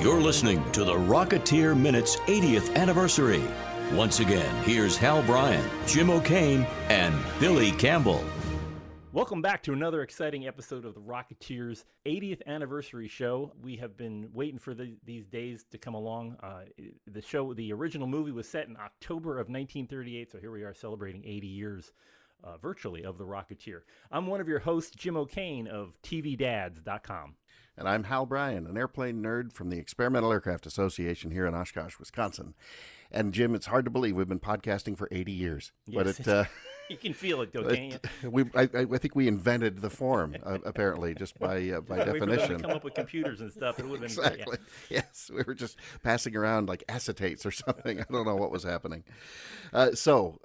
You're listening to the Rocketeer Minute's 80th anniversary. Once again, here's Hal Bryan, Jim O'Kane, and Billy Campbell. Welcome back to another exciting episode of the Rocketeer's 80th anniversary show. We have been waiting for these days to come along. The original movie was set in October of 1938, so here we are celebrating 80 years virtually of the Rocketeer. I'm one of your hosts, Jim O'Kane of TVDads.com. And I'm Hal Bryan, an airplane nerd from the Experimental Aircraft Association here in Oshkosh, Wisconsin. And Jim, it's hard to believe we've been podcasting for 80 years. Yes, but you can feel it, though, can't you? I think we invented the form, apparently, just by definition. We come up with computers and stuff. It would have been exactly. Yeah. Yes, we were just passing around like acetates or something. I don't know what was happening. So,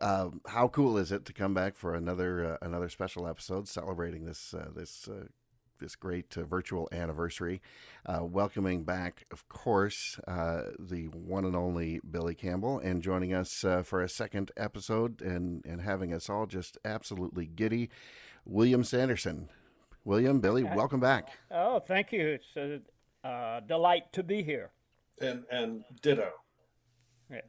how cool is it to come back for another special episode celebrating this great virtual anniversary, welcoming back, of course, the one and only Billy Campbell, and joining us for a second episode and having us all just absolutely giddy, William Sanderson. William, Billy, welcome back. Oh, thank you. It's a delight to be here. And ditto. Yeah.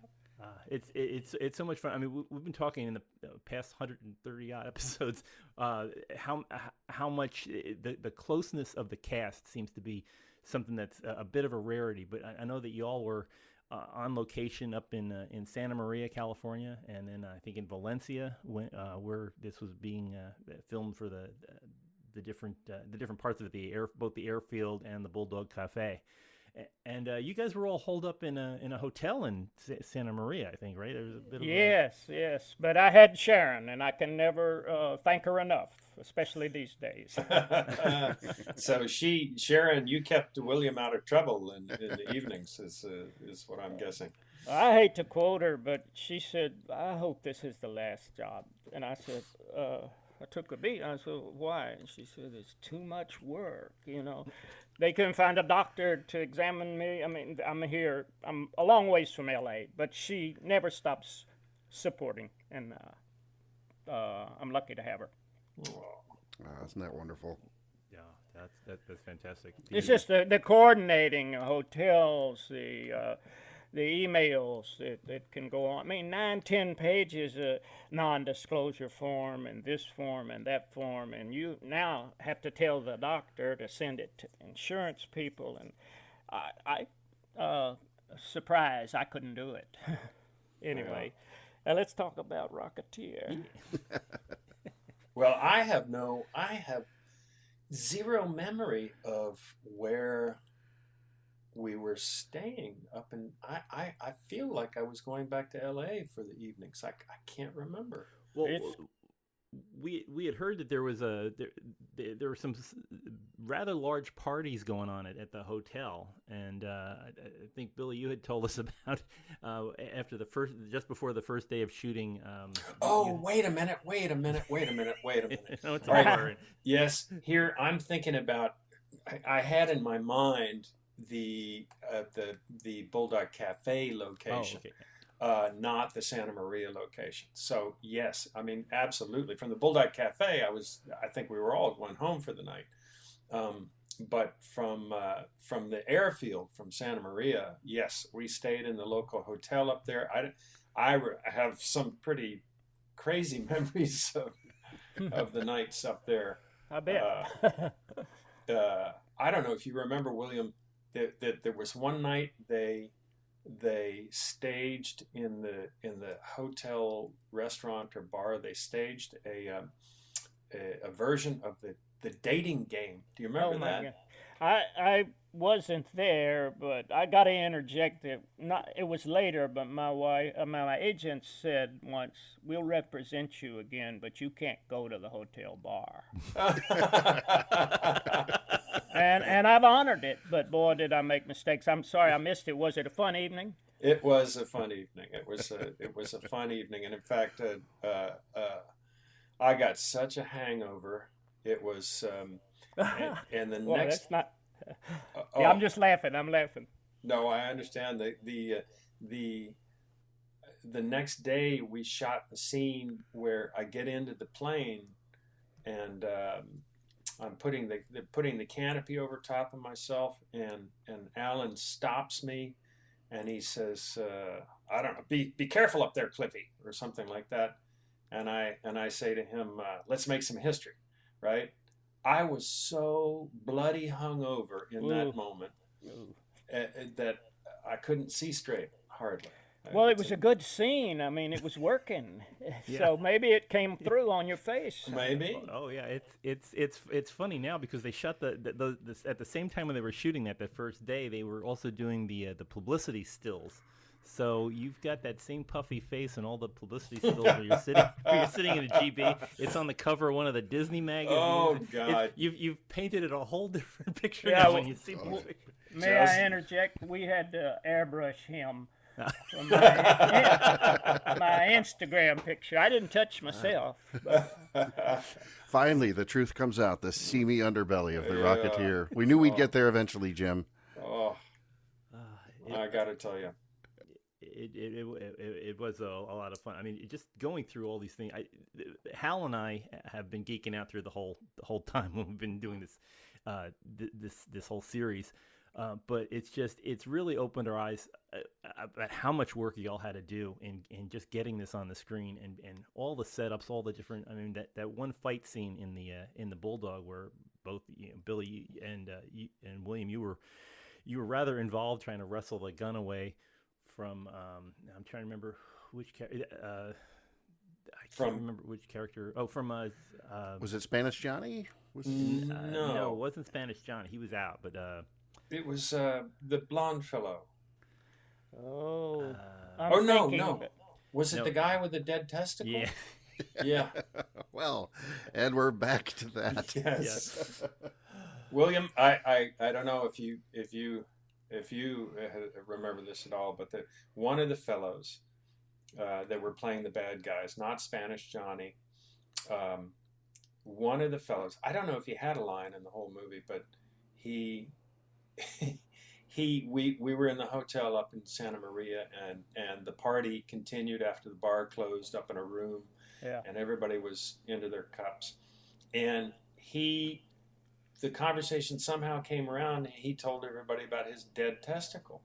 It's so much fun. I mean, we've been talking in the past 130 odd episodes how much the closeness of the cast seems to be something that's a bit of a rarity. But I know that you all were on location up in Santa Maria, California, and then I think in Valencia, where this was being filmed for the different parts of it, both the airfield and the Bulldog Cafe. And you guys were all holed up in a hotel in Santa Maria, I think, right? There was a bit of yes. But I had Sharon, and I can never thank her enough, especially these days. So Sharon, you kept William out of trouble in the evenings, is what I'm guessing. I hate to quote her, but she said, "I hope this is the last job." And I said, I took a beat. I said, "Why?" And she said, "It's too much work, you know." They couldn't find a doctor to examine me. I mean, I'm a long ways from L.A., but she never stops supporting, and I'm lucky to have her. Isn't that wonderful? Yeah, that's fantastic. It's just the coordinating hotels, the emails that can go on. I mean, 9-10 pages of non-disclosure form and this form and that form, and you now have to tell the doctor to send it to insurance people, and I surprised I couldn't do it. Anyway, let's talk about Rocketeer. Well, I have zero memory of where we were staying up in. I feel like I was going back to L.A. for the evenings. I can't remember. Well, we had heard that there were some rather large parties going on at the hotel, and I think Billy, you had told us about after just before the first day of shooting. Wait a minute. No, it's all right. all right. Yes, here I'm thinking about. I had in my mind the Bulldog Cafe location, not the Santa Maria location. So yes, I mean absolutely. From the Bulldog Cafe, I think we were all going home for the night. But from the airfield, from Santa Maria, yes, we stayed in the local hotel up there. I have some pretty crazy memories of the nights up there. I bet. I don't know if you remember, William, that there was one night they staged in the hotel restaurant or bar. They staged a version of the dating game. Do you remember that? God. I wasn't there, but I got to interject that it was later, but my agent said once, "We'll represent you again, but you can't go to the hotel bar." And I've honored it, but boy, did I make mistakes. I'm sorry I missed it. Was it a fun evening? It was a fun evening. It was a fun evening, and in fact, I got such a hangover. It was, and the well, next. That's not. Yeah, I'm just laughing. I'm laughing. No, I understand. The next day we shot a scene where I get into the plane, and I'm putting the canopy over top of myself, and Alan stops me, and he says, I don't know, be careful up there, Cliffy, or something like that. And I say to him, let's make some history, right? I was so bloody hungover in that moment that I couldn't see straight, hardly. Well, it was a good scene. I mean, it was working, so maybe it came through on your face. Maybe. Oh yeah, it's funny now because they shot the at the same time when they were shooting that the first day, they were also doing the publicity stills. So you've got that same puffy face and all the publicity stills where you're sitting in a GB. It's on the cover of one of the Disney magazines. Oh God! You've painted it a whole different picture now when you see the picture. May I interject? We had to airbrush him from my Instagram picture. I didn't touch myself. Finally, the truth comes out, the seamy underbelly of the Rocketeer. We knew we'd get there eventually, Jim. Oh, I got to tell you. It was a lot of fun. I mean, just going through all these things. Hal and I have been geeking out through the whole time when we've been doing this whole series. But it's really opened our eyes about how much work y'all had to do in just getting this on the screen and all the setups, all the different. I mean, that one fight scene in the Bulldog where both Billy and William, you were rather involved trying to wrestle the gun away from. I'm trying to remember which character. I can't remember which character. Oh, from was it Spanish Johnny? No, it wasn't Spanish Johnny. He was out, but. It was the blonde fellow. Oh. No. Was it the guy with the dead testicle? Yeah. Yeah. Well, and we're back to that. Yes. William, I don't know if you remember this at all, but one of the fellows that were playing the bad guys, not Spanish Johnny, one of the fellows, I don't know if he had a line in the whole movie, but we were in the hotel up in Santa Maria, and the party continued after the bar closed up in a room, and everybody was into their cups, and the conversation somehow came around. He told everybody about his dead testicle,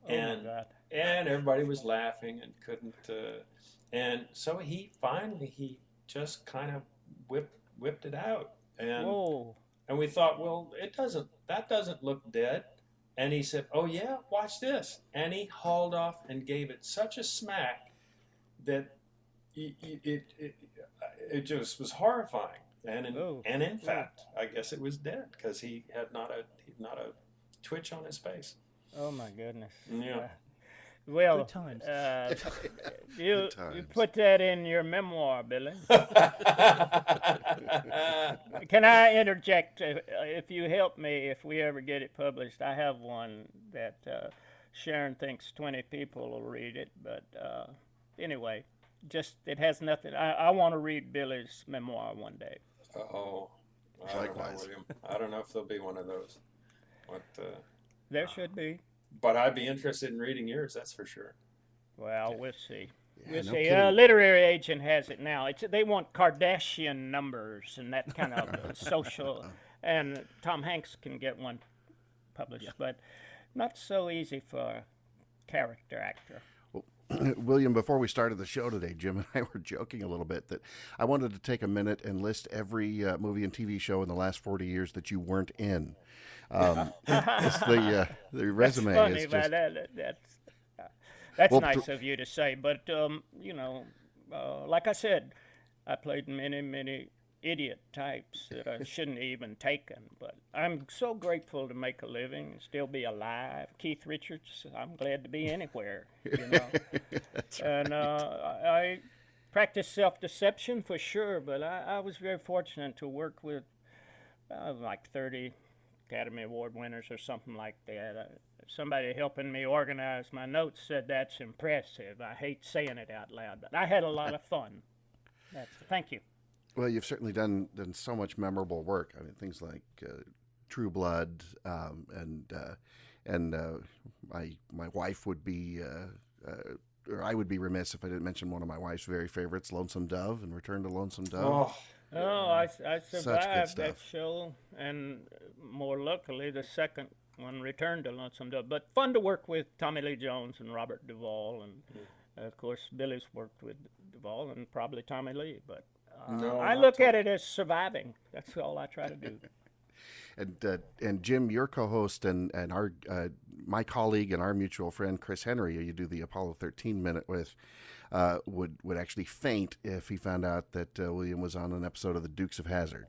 and everybody was laughing and couldn't, and so he just kind of whipped it out, and. Whoa. And we thought, well, that doesn't look dead. And he said, oh yeah, watch this. And he hauled off and gave it such a smack that it just was horrifying. And in fact, I guess it was dead because he had not a twitch on his face. Oh my goodness. Yeah. Well, good times. You put that in your memoir, Billy. Can I interject? If you help me, if we ever get it published, I have one that Sharon thinks 20 people will read it. But anyway, it has nothing. I want to read Billy's memoir one day. Oh, likewise. I don't know if there'll be one of those. There should be. But I'd be interested in reading yours, that's for sure. Well, we'll see. Yeah, we'll no see. kidding. Literary Agent has it now. They want Kardashian numbers and that kind of social. And Tom Hanks can get one published, but not so easy for a character actor. William, before we started the show today, Jim and I were joking a little bit that I wanted to take a minute and list every movie and TV show in the last 40 years that you weren't in. It's the resume. That's funny, is just... That's nice of you to say. But, like I said, I played many idiot types that I shouldn't have even taken. But I'm so grateful to make a living and still be alive. Keith Richards, I'm glad to be anywhere, That's right. And I practice self-deception for sure, but I was very fortunate to work with like 30 Academy Award winners or something like that. Somebody helping me organize my notes said that's impressive. I hate saying it out loud, but I had a lot of fun. Thank you. Well, you've certainly done so much memorable work. I mean, things like True Blood, and my wife would be, or I would be remiss if I didn't mention one of my wife's very favorites, Lonesome Dove, and Return to Lonesome Dove. Oh, Oh, I survived that stuff. show, and more luckily, the second one returned to Lonesome Dove. But fun to work with Tommy Lee Jones and Robert Duvall, and of course Billy's worked with Duvall and probably Tommy Lee. But No, I not look Tommy. at it as surviving. That's all I try to do. And Jim, your co-host and our my colleague and our mutual friend Chris Henry, who you do the Apollo 13 minute with, would actually faint if he found out that William was on an episode of the Dukes of Hazzard.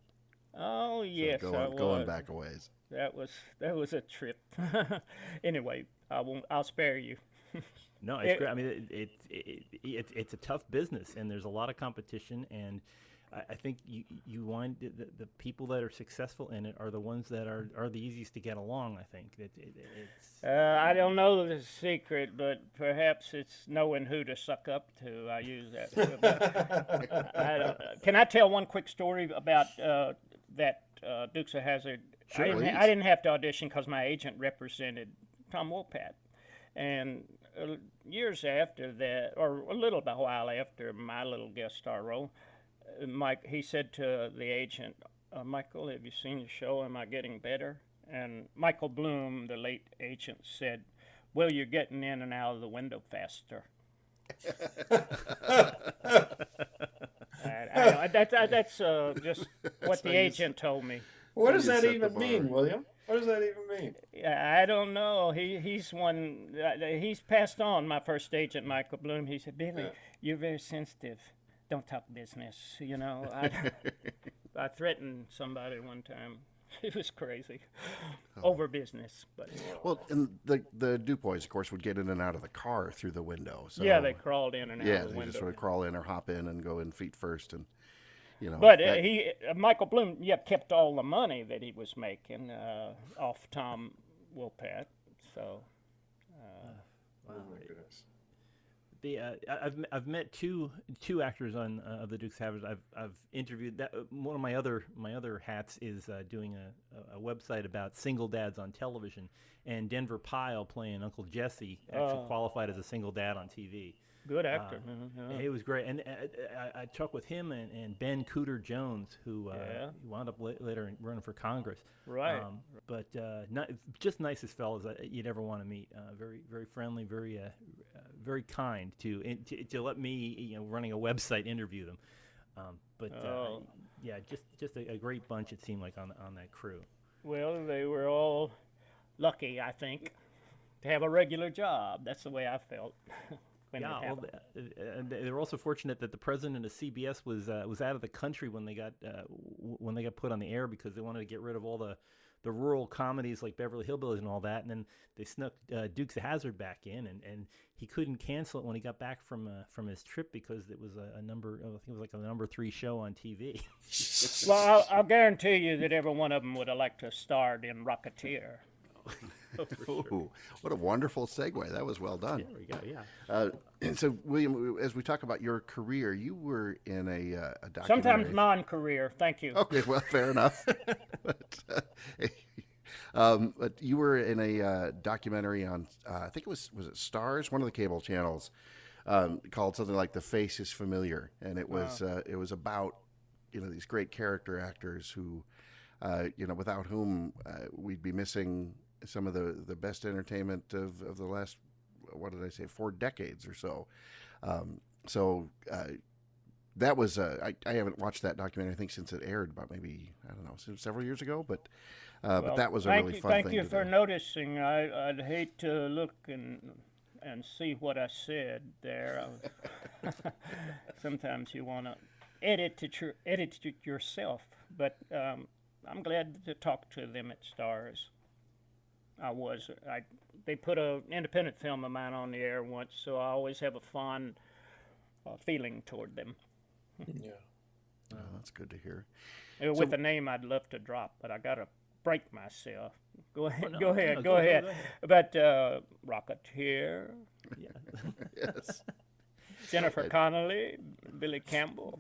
Oh yes, I was. Going back a ways. That was a trip. Anyway, I'll spare you. No, it's great. I mean, it's a tough business, and there's a lot of competition, and I think you wind the people that are successful in it are the ones that are the easiest to get along. I think it's. I don't know the secret, but perhaps it's knowing who to suck up to. I use that. Can I tell one quick story about that Dukes of Hazzard? Sure, I didn't have to audition because my agent represented Tom Wopat, and years after that, or a little while after my little guest star role, he said to the agent, Michael, have you seen the show? Am I getting better? And Michael Bloom, the late agent, said, well, you're getting in and out of the window faster. That's just what the agent told me. What does You that set the even bar. mean, William? What does that even mean? I don't know. He's passed on, my first agent, Michael Bloom. He said, Billy, you're very sensitive. Don't talk business. You know, I threatened somebody one time. It was crazy. Over business. But Well, and the Duke boys, of course, would get in and out of the car through the window. So, yeah, they crawled in and out yeah, of the they window. just sort of crawl in or hop in and go in feet first, and you know. But that- Michael Bloom, kept all the money that he was making off Tom Wopat. So Oh my goodness. I've met two actors on of the Dukes of Hazzard. I've interviewed that. One of my other hats is doing a website about single dads on television, and Denver Pyle playing Uncle Jesse actually qualified as a single dad on TV. good actor. It was great, and I talked with him and Ben Cooter Jones, who wound up later running for Congress. Right. But just nicest fellas you'd ever want to meet. Very very friendly, very kind to let me running a website interview them. Yeah, just a great bunch. It seemed like on that crew. Well, they were all lucky, I think, to have a regular job. That's the way I felt. Yeah, they were also fortunate that the president of CBS was out of the country when they got put on the air, because they wanted to get rid of all the rural comedies like Beverly Hillbillies and all that, and then they snuck Dukes of Hazzard back in, and he couldn't cancel it when he got back from his trip because it was I think it was like a number 3 show on TV. Well, I'll guarantee you that every one of them would have liked to have starred in Rocketeer. Ooh, what a wonderful segue. That was well done. There we go. Yeah. And so, William, as we talk about your career, you were in a documentary. Sometimes non-career. Thank you. Okay, well, fair enough. But you were in a documentary on, I think was it Stars, one of the cable channels, called something like "The Face Is Familiar," and it was about these great character actors who, without whom we'd be missing some of the best entertainment of the last, what did I say, 4 decades or so. That was I haven't watched that documentary, I think, since it aired, about maybe, I don't know, several years ago, but that was a really fun thing. Thank you for noticing. I'd hate to look and see what I said there. Sometimes you want to edit it yourself, but I'm glad to talk to them at Stars. They put an independent film of mine on the air once, so I always have a fond feeling toward them. Yeah. Oh, that's good to hear. With a name I'd love to drop, but I gotta break myself. Go ahead, no, go ahead, no, go ahead. go ahead. But Rocketeer, Yeah. Yes. Jennifer Connelly, Billy Campbell.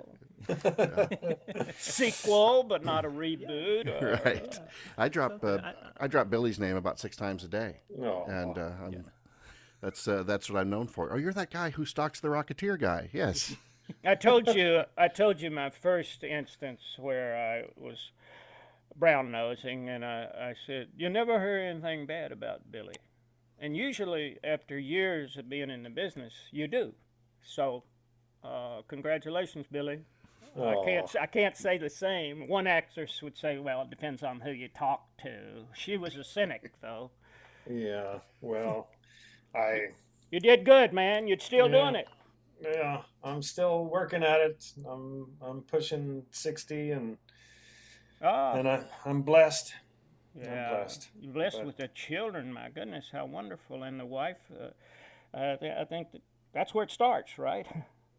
Sequel, but not a reboot. Right. I drop Billy's name about 6 times a day, Oh, and that's what I'm known for. Oh, you're that guy who stalks the Rocketeer guy. Yes. I told you my first instance where I was brown nosing, and I said, "You never heard anything bad about Billy," and usually after years of being in the business, you do. So, congratulations, Billy. I can't say the same. One actress would say, "Well, it depends on who you talk to." She was a cynic, though. Yeah, well, You did good, man. You're still doing it. Yeah, I'm still working at it. I'm pushing 60, and I'm blessed. Yeah, I'm blessed. You're blessed with the children. My goodness, how wonderful! And the wife. I think that's where it starts, right?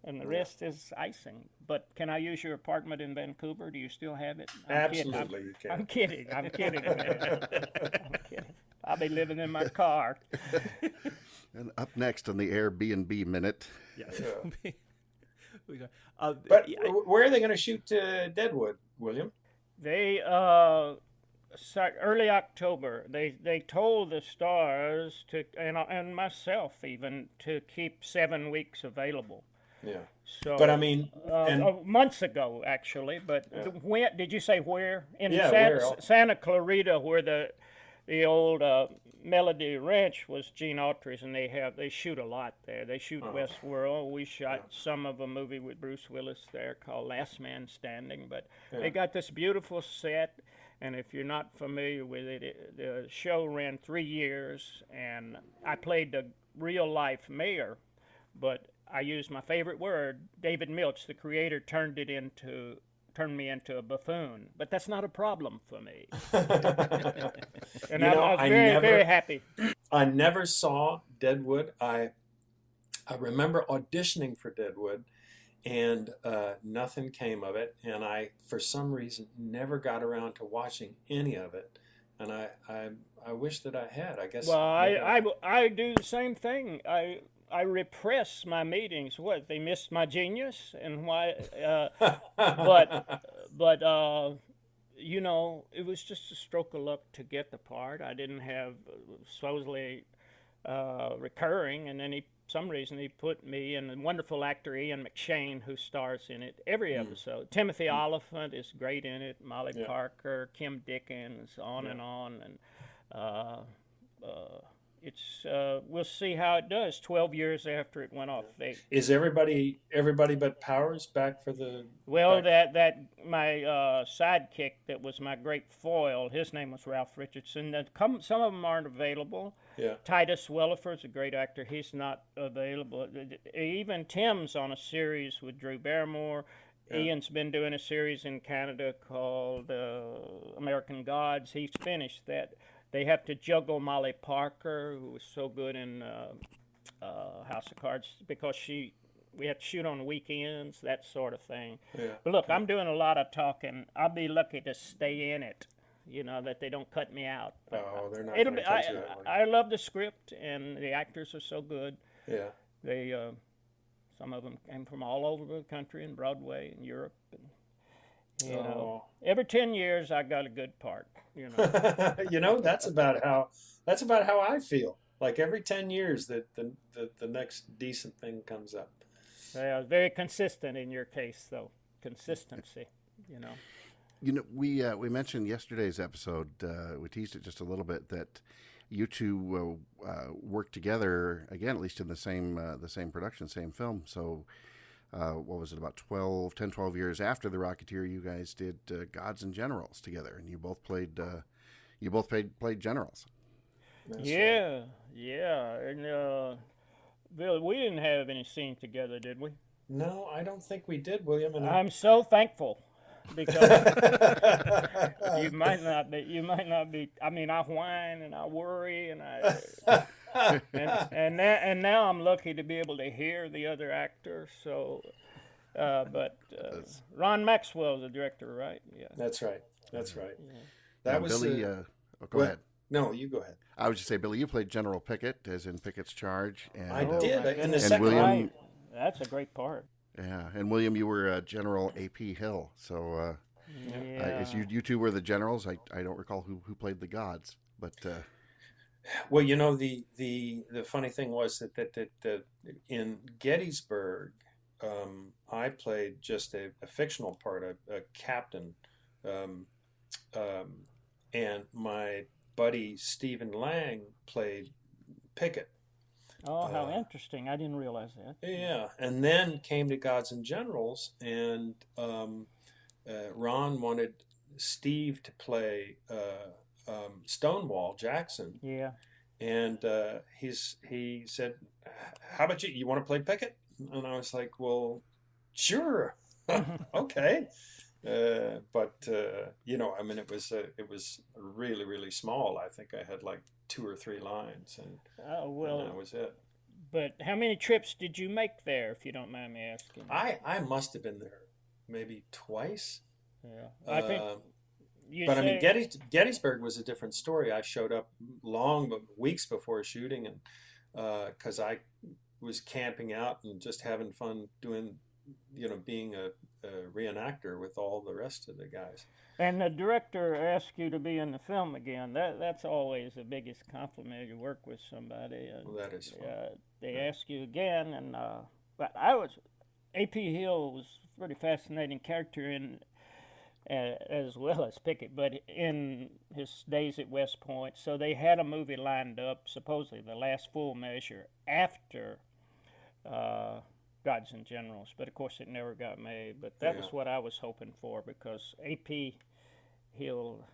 And the rest is icing. But can I use your apartment in Vancouver? Do you still have it? Absolutely, you can. I'm kidding, man. I'm kidding. I'll be living in my car. And up next on the Airbnb Minute. Yes. But where are they going to shoot Deadwood, William? They early October. They told the stars to and myself even to keep 7 weeks available. Yeah. So, but I mean, months ago actually. But when did you say where? In where? Santa Clarita, where the old Melody Ranch was Gene Autry's, and they shoot a lot there. They shoot Westworld. We shot some of a movie with Bruce Willis there called Last Man Standing. But they got this beautiful set, and if you're not familiar with it, the show ran 3 years, and I played the real life mayor, but I used my favorite word. David Milch, the creator, turned me into a buffoon, but that's not a problem for me. And I was very happy. I never saw Deadwood. I remember auditioning for Deadwood, and nothing came of it. And I, for some reason, never got around to watching any of it. And I wish that I had. I guess. Well, I do the same thing. I repress my meetings. What, they missed my genius, and why? But you know, it was just a stroke of luck to get the part. I didn't have supposedly recurring, and then some reason he put me and the wonderful actor Ian McShane, who stars in it every episode. Timothy Oliphant is great in it. Molly Parker, Kim Dickens, on and on, and. It's we'll see how it does 12 years after it went off. Is everybody but Powers back for the? Well, that my sidekick that was my great foil. His name was Ralph Richardson. Some of them aren't available. Yeah. Titus Wellifer's a great actor. He's not available. Even Tim's on a series with Drew Barrymore. Yeah. Ian's been doing a series in Canada called American Gods. He's finished that. They have to juggle Molly Parker, who was so good in House of Cards, because we have to shoot on weekends, that sort of thing. Yeah. But look, I'm doing a lot of talking. I'll be lucky to stay in it, that they don't cut me out. Oh, they're not going to cut you out. I love the script, and the actors are so good. Yeah. They, some of them came from all over the country, and Broadway, and Europe, and every 10 years I got a good part. That's about how I feel. Like every 10 years that the next decent thing comes up. Yeah, very consistent in your case, though. Consistency, we mentioned yesterday's episode. We teased it just a little bit that you two worked together again, at least in the same production, same film. So. What was it, about 12 years after The Rocketeer, you guys did Gods and Generals together, and you both played generals. That's right. And Bill, we didn't have any scene together, did we? No, I don't think we did, William. And I'm so thankful, because you might not be. I mean, I whine and I worry and I. and now I'm lucky to be able to hear the other actor. So, but Ron Maxwell's the director, right? Yeah. That's right. Yeah. That was Billy. Go ahead. No, you go ahead. I would just say, Billy, you played General Pickett, as in Pickett's Charge. And, I did. In the and second William, right. That's a great part. Yeah, and William, you were General A.P. Hill. So, you two were the generals. I don't recall who played the gods, but. Well, the funny thing was that in Gettysburg, I played just a fictional part, a captain, um, and my buddy Stephen Lang played Pickett. Oh, how interesting! I didn't realize that. Yeah, and then came to Gods and Generals, and Ron wanted Steve to play Stonewall Jackson. Yeah. And he said, "How about you? You want to play Pickett?" And I was like, "Well, sure, okay." But I mean, it was really, really small. I think I had like 2 or 3 lines, and that was it. But how many trips did you make there, if you don't mind me asking? I must have been there maybe twice. Yeah, I think. I mean, Gettysburg was a different story. I showed up weeks before shooting, and because I was camping out and just having fun doing, being a reenactor with all the rest of the guys. And the director asked you to be in the film again. That's always the biggest compliment. You work with somebody. Well, that is fun. They ask you again, and but A.P. Hill was a pretty fascinating character as well as Pickett, but in his days at West Point. So they had a movie lined up, supposedly The Last Full Measure, after Gods and Generals, but of course it never got made. But that was what I was hoping for, because A.P. Hill,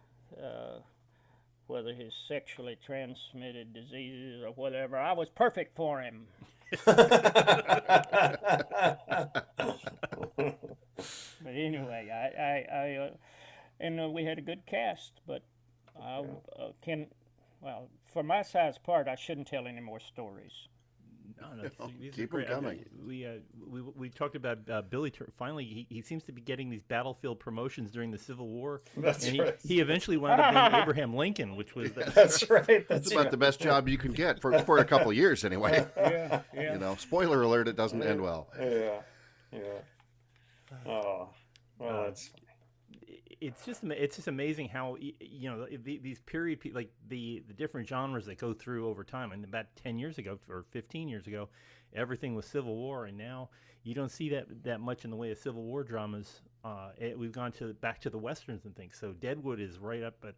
whether his sexually transmitted diseases or whatever, I was perfect for him. But anyway, and we had a good cast, but for my size part, I shouldn't tell any more stories. No, these keep are them coming. We talked about Billy. Finally, he seems to be getting these battlefield promotions during the Civil War. That's right. He eventually wound up being Abraham Lincoln, which was That's right. That's about the best job you can get for a couple of years anyway. Yeah. Spoiler alert: it doesn't end well. Yeah. Oh, well, that's. It's just amazing how these period like the different genres that go through over time. And about 10 years ago or 15 years ago, everything was Civil War, and now you don't see that much in the way of Civil War dramas. We've gone back to the westerns and things. So Deadwood is right up at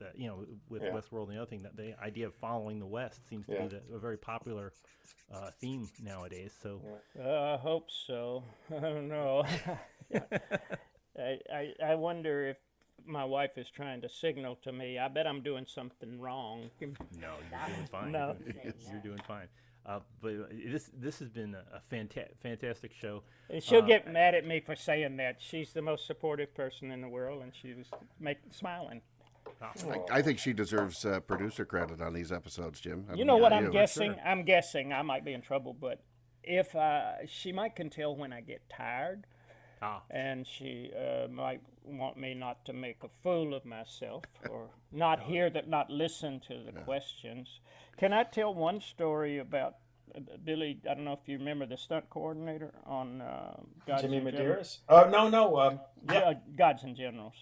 with Westworld and the other thing. That the idea of following the West seems to be a very popular theme nowadays. So I hope so. I don't know. I wonder if my wife is trying to signal to me. I bet I'm doing something wrong. No, you're doing fine. No. You're doing fine. But this has been a fantastic show. And she'll get mad at me for saying that. She's the most supportive person in the world, and she was smiling. I think she deserves producer credit on these episodes, Jim. You know what I'm guessing? Sure. I'm guessing I might be in trouble, but if she can tell when I get tired. And she might want me not to make a fool of myself, or not listen to the questions. Can I tell one story about Billy? I don't know if you remember the stunt coordinator on Gods Jimmy and Medeiros? Oh, no. Gods and Generals.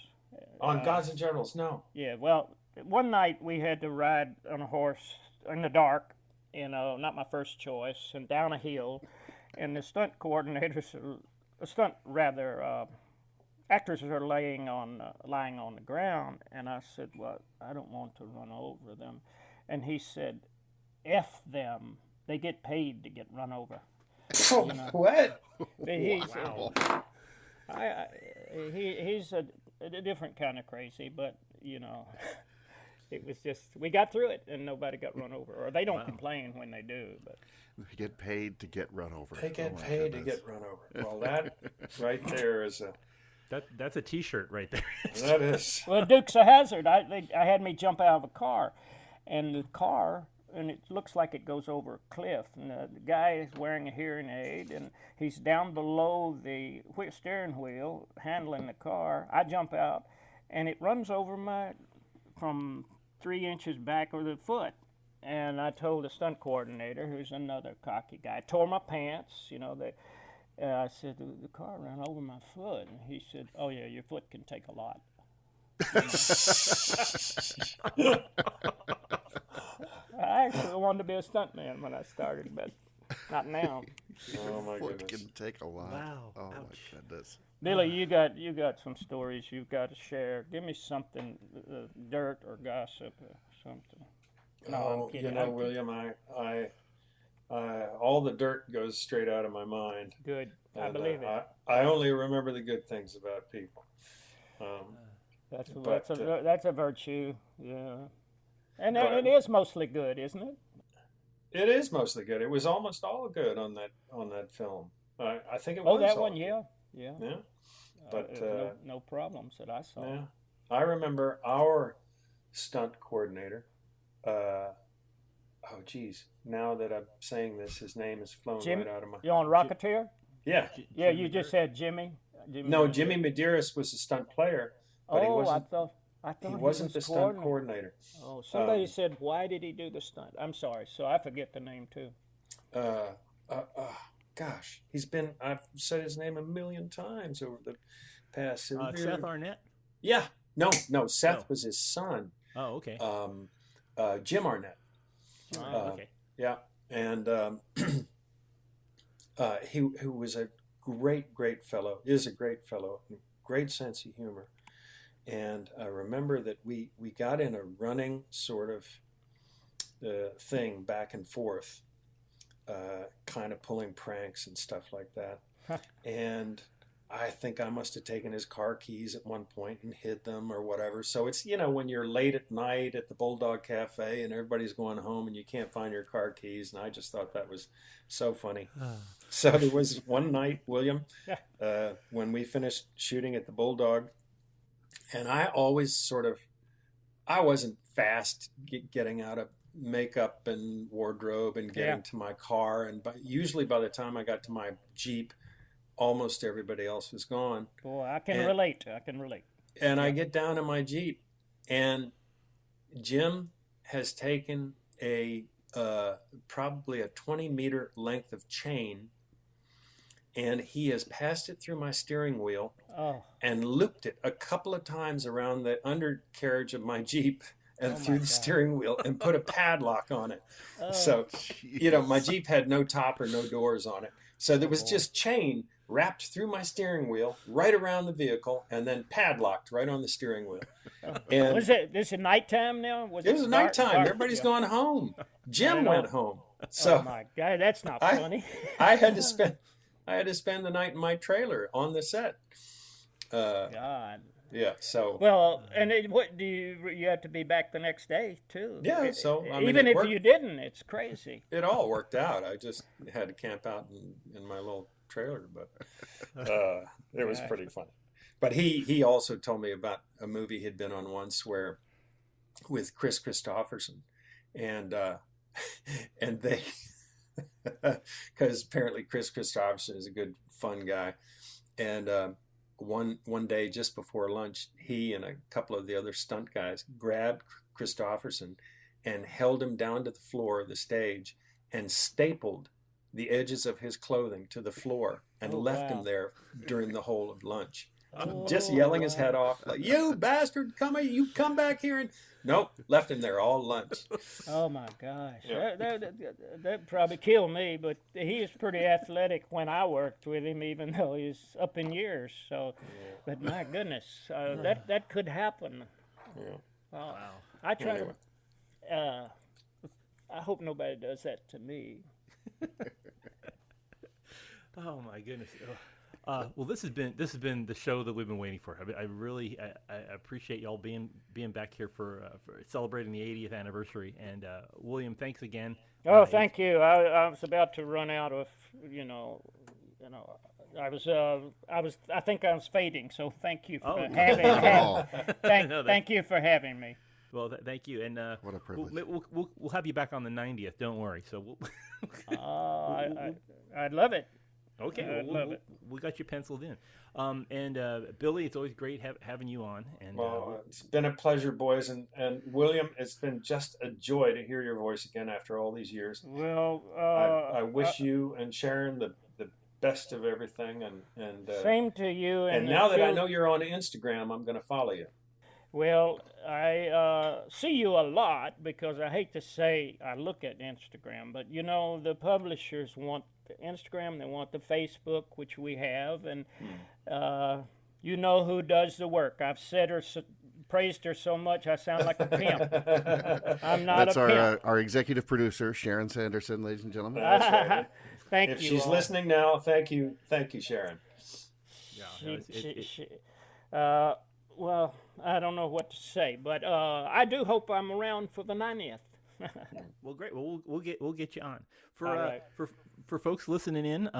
On Gods and Generals, no. Yeah, well, one night we had to ride on a horse in the dark, not my first choice, and down a hill, and the stunt coordinators... actors are lying on the ground, and I said, well, I don't want to run over them, and he said, F them, they get paid to get run over. What? Wow. He's a different kind of crazy, but it was just, we got through it, and nobody got run over, or they don't complain when they do, but. They get paid to get run over. They get paid to get run over. Well, that right there is that's a T-shirt right there. That is. Well, Dukes of Hazzard. I had me jump out of a car, and it looks like it goes over a cliff, and the guy is wearing a hearing aid, and he's down below the steering wheel handling the car. I jump out, and it runs over from 3 inches back of the foot. And I told the stunt coordinator, who's another cocky guy, I tore my pants, I said, the car ran over my foot. And he said, oh, yeah, your foot can take a lot. I actually wanted to be a stuntman when I started, but Not now. Oh my Foot goodness. can take a while. Wow. Oh Ouch. my goodness. Billy, you got some stories you've got to share. Give me something, dirt or gossip or something. No, I'm Oh, kidding. William, I all the dirt goes straight out of my mind. Good. I And, believe it. I only remember the good things about people. That's a virtue. Yeah. And But- it is mostly good, isn't it? It is mostly good. It was almost all good on that film. I think it was. Oh, that all one, good. yeah. Yeah. But no problems that I saw. yeah, I remember our stunt coordinator. Oh, geez. Now that I'm saying this, his name has flown Jim, right out of my. you on Rocketeer? Yeah. Yeah, you just said Jimmy. No, Jimmy Medeiros was a stunt player, but he wasn't. I thought He was wasn't the stunt coordinator. Oh, somebody said, why did he do the stunt? I'm sorry, so I forget the name too. Gosh, I've said his name a million times over the past. Seth Arnett? Yeah. No, Seth No. was his son. Oh, okay. Jim Arnett. Okay. Yeah, and he was a great fellow. Is a great fellow. Great sense of humor. And I remember that we got in a running sort of thing back and forth, kind of pulling pranks and stuff like that. And I think I must have taken his car keys at one point and hid them or whatever. So it's, when you're late at night at the Bulldog Cafe and everybody's going home and you can't find your car keys. And I just thought that was so funny. So there was one night, William, when we finished shooting at the Bulldog, and I always I wasn't fast getting out of makeup and wardrobe and getting to my car. And usually by the time I got to my Jeep, almost everybody else was gone. Boy, I can relate. And I get down to my Jeep, and Jim has taken probably a 20-meter length of chain, and he has passed it through my steering wheel and looped it a couple of times around the undercarriage of my Jeep and through the steering wheel and put a padlock on it. So, my Jeep had no top or no doors on it. So there was just chain wrapped through my steering wheel, right around the vehicle, and then padlocked right on the steering wheel. And Was it nighttime now? it was nighttime. Dark? Everybody's gone home. Jim went home. So Oh my God, that's not funny. I had to spend the night in my trailer on the set. God. Yeah. So Well, and what do you have to be back the next day too? Yeah, so, I mean, even it if worked. you didn't, it's crazy. it all worked out. I just had to camp out in my little trailer, but it was pretty funny. But he also told me about a movie he'd been on once with Chris Christopherson, and they because apparently Chris Christopherson is a good fun guy, and one day just before lunch, he and a couple of the other stunt guys grabbed Christopherson and held him down to the floor of the stage and stapled the edges of his clothing to the floor and left him there during the whole of lunch. Just yelling his head off, like, "You bastard, you come back here!" And nope, left him there all lunch. Oh my gosh, Yeah. that probably killed me. But he was pretty athletic when I worked with him, even though he's up in years. So, but my goodness, that could happen. Yeah. Wow. I try. Anyway. I hope nobody does that to me. Oh my goodness. Well, this has been the show that we've been waiting for. I really appreciate y'all being back here for celebrating the 80th anniversary. And William, thanks again. Oh, thank you. I was about to run out of I think I was fading. So thank you for thank you for having me. Well, thank you. And What a privilege. We'll have you back on the 90th. Don't worry. So we'll. I'd love it. Okay, we got you penciled in. And Billy, it's always great having you on. And It's been a pleasure, boys, and William, it's been just a joy to hear your voice again after all these years. Well, I wish you and Sharon the best of everything, and same to you. And now that I know you're on Instagram, I'm going to follow you. Well, I see you a lot because I hate to say I look at Instagram, but you know, the publishers want the Instagram, they want the Facebook, which we have, and you know who does the work. I've said her, praised her so much, I sound like a pimp. I'm not That's a pimp. our executive producer, Sharon Sanderson, ladies and gentlemen. That's right. Thank If you. she's all. listening now, thank you, Sharon. Yeah, no, Well, I don't know what to say, but I do hope I'm around for the 90th. well, great. Well, we'll get you on for All right. for folks listening in.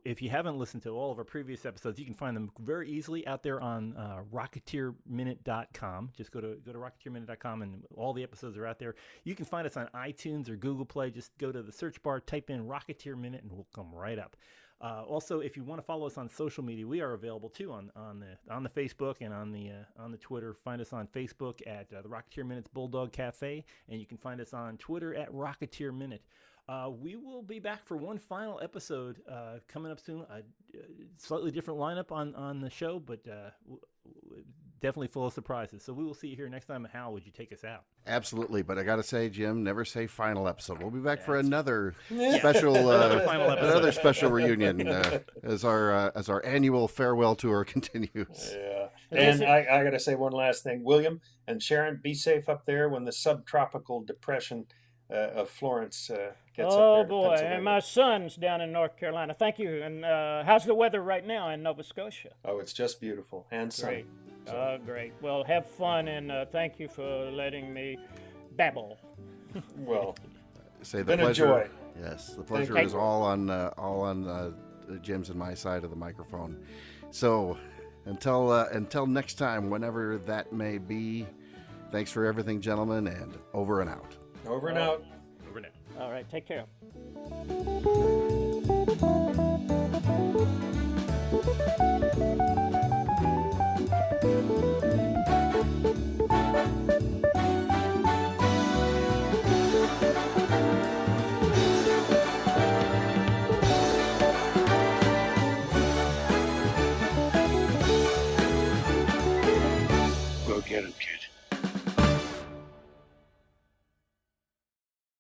If you haven't listened to all of our previous episodes, you can find them very easily out there on rocketeerminute.com. Just go to rocketeerminute.com, and all the episodes are out there. You can find us on iTunes or Google Play. Just go to the search bar, type in Rocketeer Minute, and we'll come right up. Also, if you want to follow us on social media, we are available too on the Facebook and on the Twitter. Find us on Facebook at the Rocketeer Minute's Bulldog Cafe, and you can find us on Twitter at Rocketeer Minute. We will be back for one final episode coming up soon. A slightly different lineup on the show, but definitely full of surprises. So we will see you here next time. Hal, would you take us out? Absolutely, but I got to say, Jim, never say final episode. We'll be back for another special, final episode. another special reunion as our annual farewell tour continues. Yeah, and I got to say one last thing, William and Sharon, be safe up there when the subtropical depression of Florence gets up there. Oh to boy, Pennsylvania. and my son's down in North Carolina. Thank you. And how's the weather right now in Nova Scotia? Oh, it's just beautiful and sunny. Great. Great. Well, have fun, and thank you for letting me babble. Well, Say the been a pleasure. joy. Yes, the pleasure Thank is you. all on Jim's and my side of the microphone. So until next time, whenever that may be, thanks for everything, gentlemen, and over and out. Over and out. Over now. All right, take care. Go get him, kid.